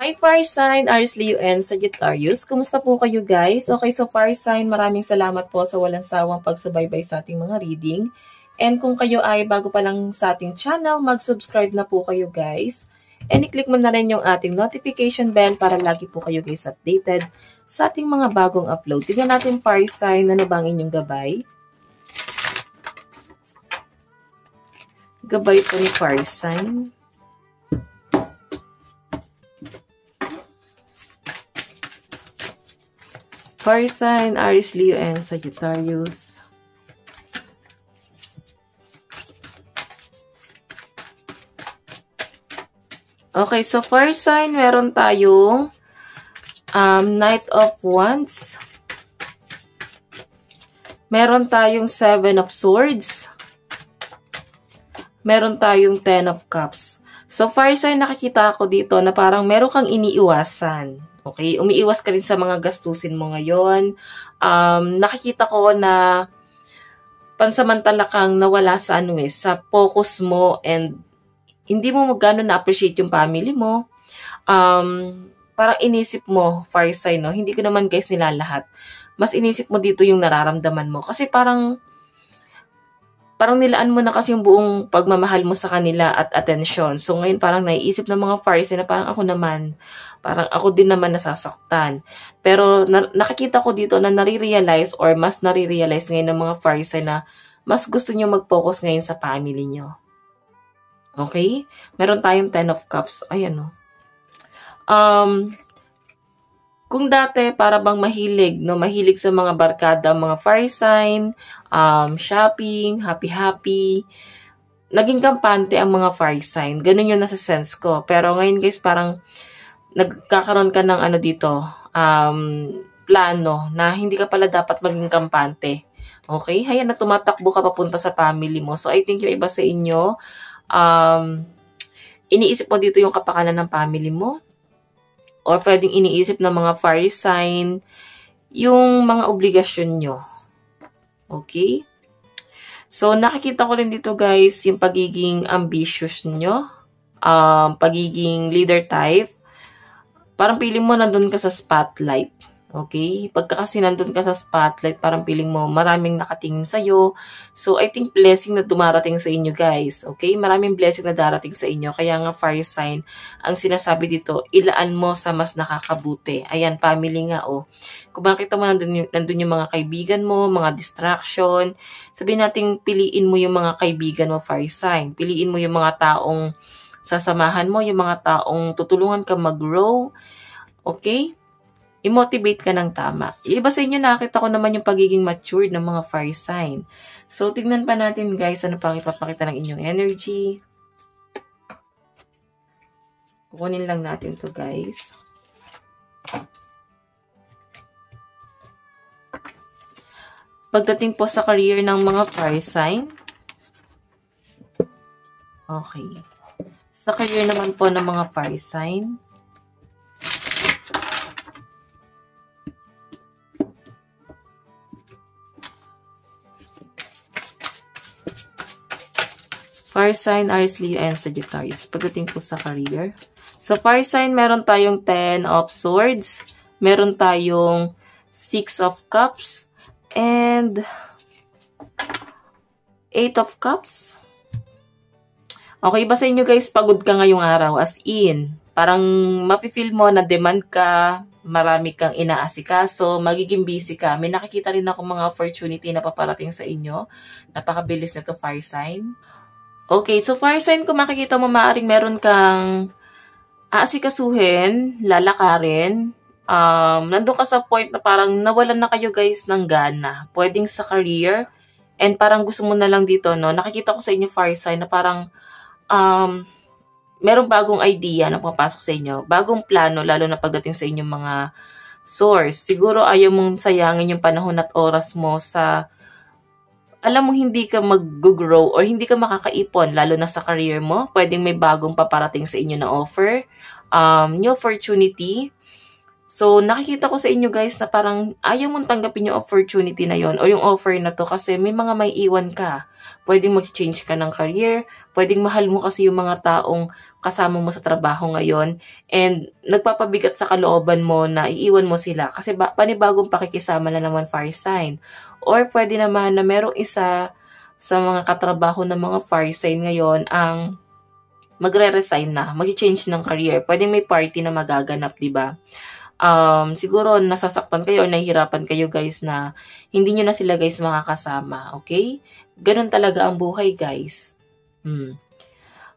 Hi Fire Sign, Aries, Leo, and Sagittarius. Kumusta po kayo guys? Okay, so Fire Sign, maraming salamat po sa walang sawang pagsubaybay sa ating mga reading. And kung kayo ay bago pa lang sa ating channel, mag-subscribe na po kayo guys. And i-click mo na rin yung ating notification bell para lagi po kayo guys updated sa ating mga bagong upload. Tignan natin Fire Sign, ano ba ang inyong gabay? Gabay po ni Fire Sign. Fire Sign, Aries, Leo, and Sagittarius. Okay, so Fire Sign, meron tayong Knight of Wands. Meron tayong Seven of Swords. Meron tayong Ten of Cups. So Fire Sign, nakikita ako dito na parang meron kang iniiwasan. Okay, umiiwas ka rin sa mga gastusin mo ngayon. Nakikita ko na pansamantala kang nawala sa sa focus mo and hindi mo magano na-appreciate yung family mo. Parang inisip mo, Fire Sign, no? Hindi ko naman guys nilalahat. Mas inisip mo dito yung nararamdaman mo. Kasi parang nilaan mo na kasi yung buong pagmamahal mo sa kanila at atensyon. So ngayon parang naiisip ng mga Fire Sign na parang ako naman. Parang ako din naman nasasaktan. Pero nakikita ko dito na nare-realize or mas nare-realize ngayon ng mga Fire Sign na mas gusto nyo mag-focus ngayon sa family nyo. Okay? Meron tayong Ten of Cups. Ayan o. Kung dati para bang mahilig, no? Mahilig sa mga barkada, mga Fire Sign, shopping, happy-happy. Naging kampante ang mga Fire Sign. Ganun yung nasa sense ko. Pero ngayon guys, parang nagkakaroon ka ng dito, plano na hindi ka pala dapat maging kampante. Okay? Hayan na tumatakbo ka papunta sa family mo. So, I think yung iba sa inyo, iniisip mo dito yung kapakanan ng family mo. Or pwedeng iniisip ng mga Fire Sign yung mga obligasyon nyo. Okay? So, nakikita ko rin dito guys, yung pagiging ambitious nyo. Pagiging leader type. Parang feeling mo nandun ka sa spotlight. Okay? Pagka kasi nandun ka sa spotlight, parang feeling mo maraming nakatingin sa'yo. So, I think blessing na dumarating sa inyo, guys. Okay? Maraming blessing na darating sa inyo. Kaya nga, Fire Sign, ang sinasabi dito, ilaan mo sa mas nakakabuti. Ayan, family nga, oh. Kung makita mo nandun yung mga kaibigan mo, mga distraction, sabihin natin, piliin mo yung mga kaibigan mo, Fire Sign. Piliin mo yung mga taong sasamahan mo, yung mga taong tutulungan ka mag-grow. Okay? I-motivate ka ng tama. Iba sa inyo, nakita ko naman yung pagiging matured ng mga Fire Sign. So, tignan pa natin guys, ano pang ipapakita ng inyong energy. Kukunin lang natin to guys. Pagdating po sa career ng mga Fire Sign. Okay. Sa career naman po ng mga Fire Sign. Fire Sign, Aries, Leo, and Sagittarius. Pagdating po sa career. So, Fire Sign, meron tayong 10 of Swords. Meron tayong 6 of Cups. And 8 of Cups. Okay, ba sa inyo guys, pagod ka ngayong araw. As in, parang mafe-feel mo na demand ka, marami kang inaasikaso, magiging busy ka. May nakikita rin ako mga opportunity na paparating sa inyo. Napakabilis nito, Fire Sign. Okay, so Fire Sign, kung makikita mo, maaaring meron kang aasikasuhin, lalakarin. Nandun ka sa point na parang nawalan na kayo guys ng gana. Pwedeng sa career. And parang gusto mo na lang dito, no? Nakikita ko sa inyo, Fire Sign, na parang merong bagong idea na papasok sa inyo. Bagong plano, lalo na pagdating sa inyong mga source. Siguro ayaw mong sayangin yung panahon at oras mo sa, alam mo, hindi ka mag-grow or hindi ka makakaipon, lalo na sa career mo. Pwedeng may bagong paparating sa inyo na offer. New opportunity. So, nakikita ko sa inyo guys na parang ayaw mong tanggapin yung opportunity na yon o yung offer na to kasi may mga may iwan ka. Pwedeng mag-change ka ng career, pwedeng mahal mo kasi yung mga taong kasama mo sa trabaho ngayon and nagpapabigat sa kalooban mo na iiwan mo sila kasi panibagong pakikisama na naman fire sign. Or pwede naman na merong isa sa mga katrabaho ng mga fire sign ngayon ang magre-resign na, mag-change ng career. Pwedeng may party na magaganap, di ba? Siguro nasasaktan kayo or nahihirapan kayo guys na hindi nyo na sila guys makakasama, okay? Ganun talaga ang buhay guys.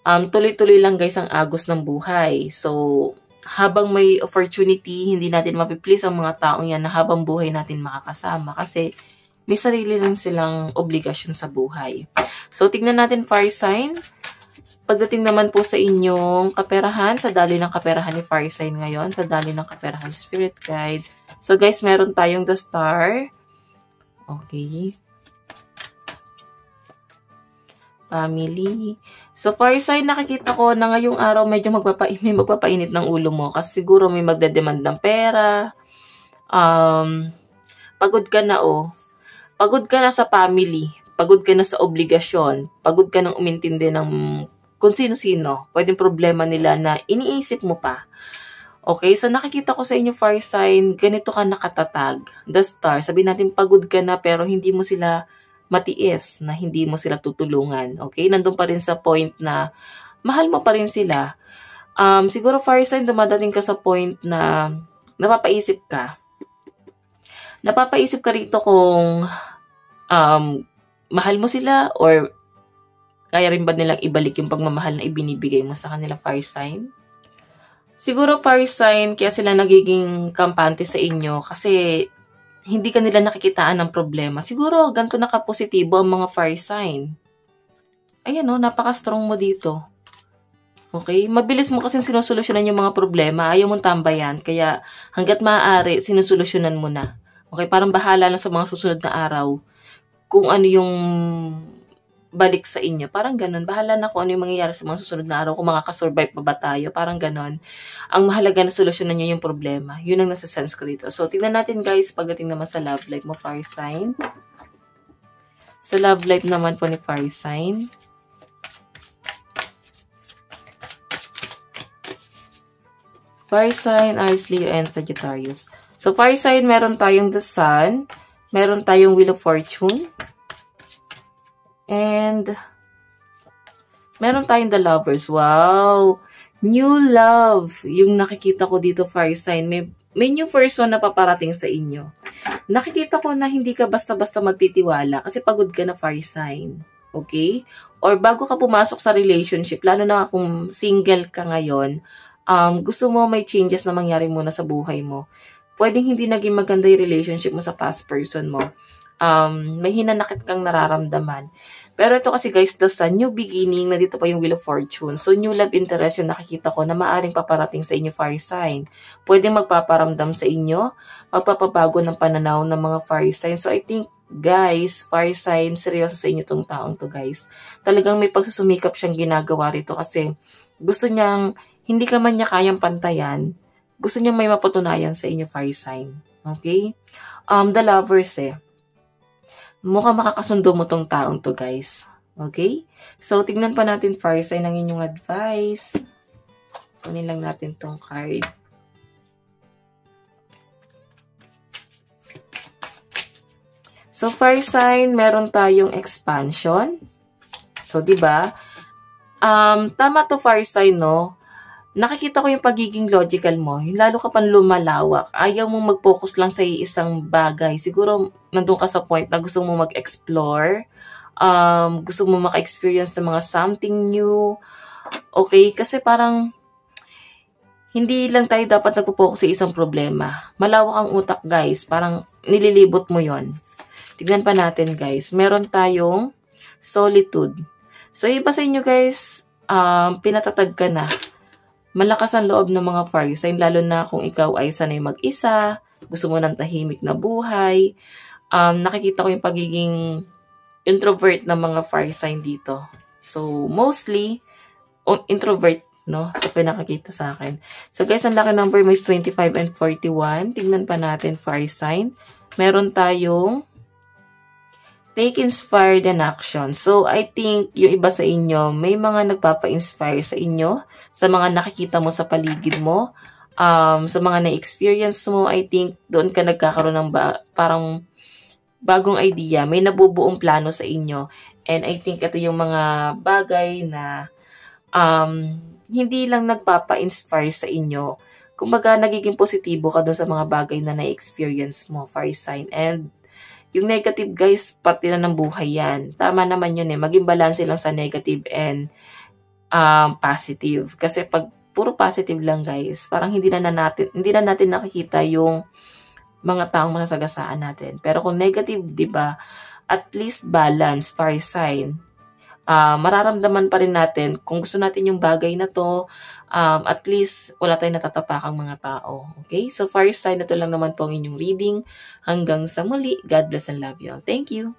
Tuloy-tuloy lang guys ang agos ng buhay. So, habang may opportunity, hindi natin mapiplease ang mga taong yan na habang buhay natin makakasama kasi may sarili lang silang obligasyon sa buhay. So, tignan natin fire sign. Pagdating naman po sa inyong kaperahan, sa daloy ng kaperahan ni fire sign ngayon, sa daloy ng kaperahan spirit guide. So guys, meron tayong the star. Okay. Family. So fire sign, nakikita ko na ngayong araw medyo magpapainit ng ulo mo kasi siguro may magdedemand ng pera. Pagod ka na Pagod ka na sa family. Pagod ka na sa obligasyon. Pagod ka ng umintindi ng kung sino-sino, pwedeng problema nila na iniisip mo pa. Okay, so nakikita ko sa inyo fire sign, ganito ka nakatatag. The star, sabihin natin pagod ka na pero hindi mo sila matiis, na hindi mo sila tutulungan. Okay, nandun pa rin sa point na mahal mo pa rin sila. Siguro fire sign, dumadating ka sa point na napapaisip ka. Napapaisip ka rito kung mahal mo sila or kaya rin ba nilang ibalik yung pagmamahal na ibinibigay mo sa kanila, fire sign? Siguro fire sign, kaya sila nagiging kampante sa inyo kasi hindi ka nila nakikitaan ng problema. Siguro ganito nakapositibo ang mga fire sign. Ayan napaka-strong mo dito. Okay? Mabilis mo kasi sinusolusyonan yung mga problema. Ayaw mong tambayan. Kaya hanggat maaari, sinusolusyonan mo na. Okay? Parang bahala na sa mga susunod na araw kung ano yung balik sa inyo. Parang ganun. Bahala na kung ano yung mangyayari sa mga susunod na araw. Kung makakasurvive pa ba tayo. Parang ganun. Ang mahalaga na solusyonan nyo yung problema. Yun ang nasa sense ko dito. So, tingnan natin guys, pagdating naman sa love life mo, fire sign. Sa love life naman po ni fire sign. Fire sign, Aries, Leo, and Sagittarius. So, fire sign, meron tayong the sun. Meron tayong wheel of fortune. And, meron tayong the lovers. Wow! New love. Yung nakikita ko dito, fire sign. May new person na paparating sa inyo. Nakikita ko na hindi ka basta-basta magtitiwala kasi pagod ka na, fire sign. Okay? Or bago ka pumasok sa relationship, lalo na kung single ka ngayon, gusto mo may changes na mangyari muna sa buhay mo. Pwedeng hindi naging maganda yung relationship mo sa past person mo. May hinanakit kang nararamdaman. Pero ito kasi guys, the sun, new beginning, na dito pa yung wheel of fortune. So, new love interest yung nakikita ko na maaring paparating sa inyo, fire sign. Pwede magpaparamdam sa inyo, magpapabago ng pananaw ng mga fire sign. So, I think, guys, fire sign, seryoso sa inyo tong taong to guys. Talagang may pagsusumikap siyang ginagawa rito kasi gusto niyang, hindi ka man niya kayang pantayan, gusto niyang may mapatunayan sa inyo, fire sign. Okay? The lovers mukhang makakasundo mo tong taong to, guys. Okay? So, tignan pa natin, fire sign, ang inyong advice. Kunin lang natin tong card. So, fire sign, meron tayong expansion. So, diba? Tama to, fire sign, no? Nakikita ko yung pagiging logical mo. Lalo ka pang lumalawak. Ayaw mong mag-focus lang sa isang bagay. Siguro, nandun ka sa point na gusto mo mag-explore. Gusto mo maka-experience sa mga something new. Okay? Kasi parang, hindi lang tayo dapat nag-focus sa isang problema. Malawak ang utak, guys. Parang, nililibot mo yon. Tignan pa natin, guys. Meron tayong solitude. So, iba sa inyo, guys, pinatatag ka na. Malakas ang loob ng mga fire sign, lalo na kung ikaw ay sanay mag-isa, gusto mo ng tahimik na buhay. Nakikita ko yung pagiging introvert ng mga fire sign dito. So, mostly, introvert no? So, pinakakita sa akin. So, guys, ang lucky number mo is 25 and 41. Tignan pa natin, fire sign. Meron tayong take inspired and action. So, I think yung iba sa inyo, may mga nagpapa-inspire sa inyo, sa mga nakikita mo sa paligid mo, sa mga na-experience mo, I think doon ka nagkakaroon ng parang bagong idea. May nabubuong plano sa inyo. And I think ito yung mga bagay na hindi lang nagpapa-inspire sa inyo. Kumbaga, nagiging positibo ka doon sa mga bagay na na-experience mo, fire sign. And yung negative, guys, parte na ng buhay yan. Tama naman yun eh. Maging balance lang sa negative and positive. Kasi pag puro positive lang, guys, parang hindi na natin nakikita yung mga taong masasagasaan natin. Pero kung negative, 'di ba? At least balance, fire sign. Mararamdaman pa rin natin kung gusto natin yung bagay na to, at least wala tayong natatapakang mga tao. Okay? So, fire sign, na to lang naman po ang inyong reading. Hanggang sa muli, God bless and love you all. Thank you!